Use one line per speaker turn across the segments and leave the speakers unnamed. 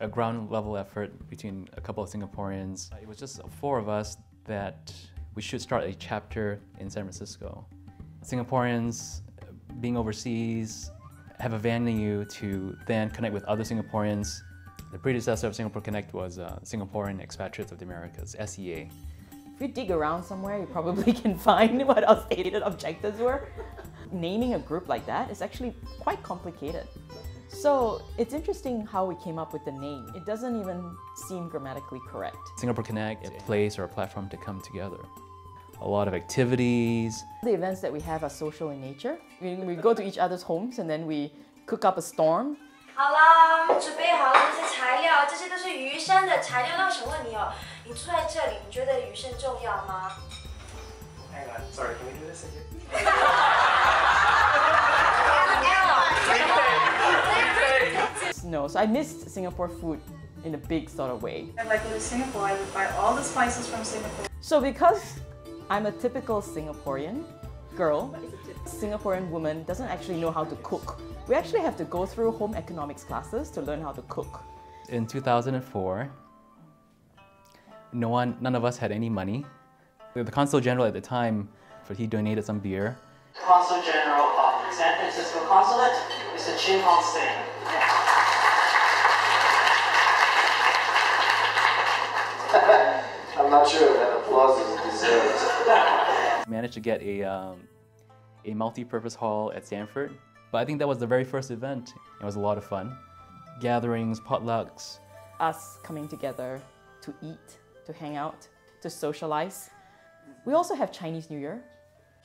a ground level effort between a couple of Singaporeans. It was just 4 of us that we should start a chapter in San Francisco. Singaporeans being overseas have a venue to then connect with other Singaporeans. The predecessor of SingaporeConnect was Singaporean Expatriates of the Americas, SEA.
If you dig around somewhere, you probably can find what our stated objectives were. Naming a group like that is actually quite complicated. So it's interesting how we came up with the name. It doesn't even seem grammatically correct.
SingaporeConnect, a place or a platform to come together. A lot of activities.
The events that we have are social in nature. We go to each other's homes and then we cook up a storm.
好啦，我们准备好了这些材料，这些都是鱼生的材料。那我想问你哦，你住在这里，你觉得鱼生重要吗？
Hang on, sorry, can we do this again?
No, so I missed Singapore food in a big sort of way.
If I go to Singapore, I would buy all the spices from Singapore.
So because I'm a typical Singaporean girl, Singaporean woman doesn't actually know how to cook. We actually have to go through home economics classes to learn how to cook.
In 2004, none of us had any money. The Consul General at the time, he donated some beer.
Consul General of the San Francisco Consulate, Mr. Chin Hong Sing.
I'm not sure that applause is deserved.
Managed to get a multi-purpose hall at Stanford. But I think that was the very first event. It was a lot of fun. Gatherings, potlucks.
Us coming together to eat, to hang out, to socialize. We also have Chinese New Year.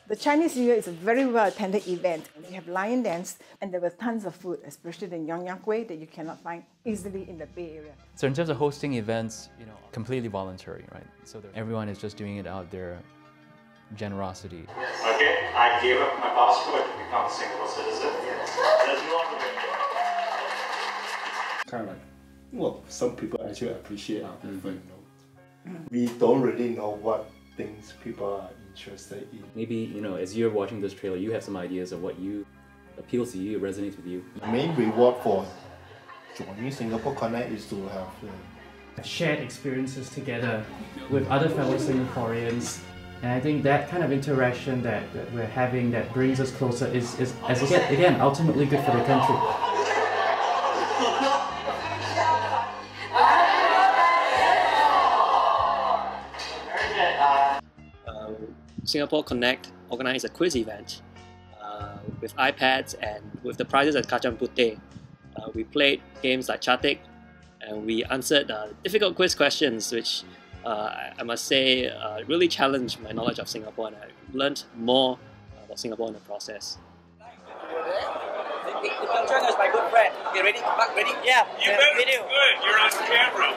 The Chinese New Year is a very well-attended event. We have lion dance and there were tons of food, especially the Yang Yang Kueh that you cannot find easily in the Bay Area.
So in terms of hosting events, completely voluntary, right? So everyone is just doing it out of their generosity.
Okay, I gave up my passport to become a Singapore citizen. There's no other way.
Kind of like, well, some people actually appreciate our effort, We don't really know what things people are interested in.
Maybe, as you're watching this trailer, you have some ideas of what appeals to you, resonates with you.
The main reward for joining SingaporeConnect is to have
shared experiences together with other fellow Singaporeans. And I think that kind of interaction that we're having that brings us closer is again, ultimately good for the country.
SingaporeConnect organized a quiz event with iPads and with the prizes at Kacang Puteh. We played games like Chatik and we answered difficult quiz questions which I must say really challenged my knowledge of Singapore, and I learned more about Singapore in the process.
Join us, my good friend. You ready? Mark, ready? Yeah.
You better be good. You're on camera.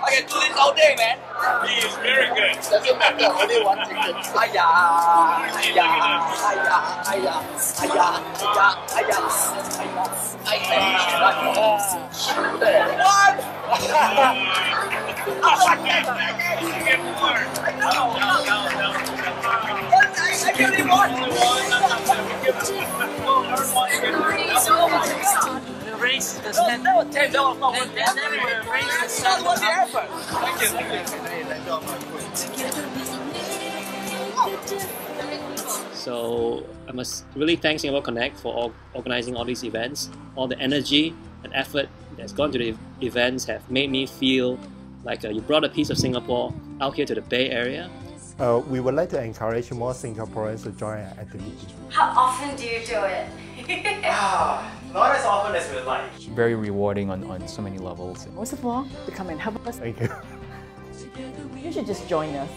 I can do this all day, man.
He is very good.
Doesn't matter. Only one thing. Aya, aya, aya, aya, aya, aya,
Raise the stand.
That was 10. That was not worth it.
Raise the
That was the effort. Thank you.
So I must really thank SingaporeConnect for organizing all these events. All the energy and effort that's gone to the events have made me feel like you brought a piece of Singapore out here to the Bay Area.
we would like to encourage more Singaporeans to join our activity.
How often do you do it?
Not as often as we'd like.
Very rewarding on so many levels.
Most of all, to come and help us.
Thank you.
You should just join us.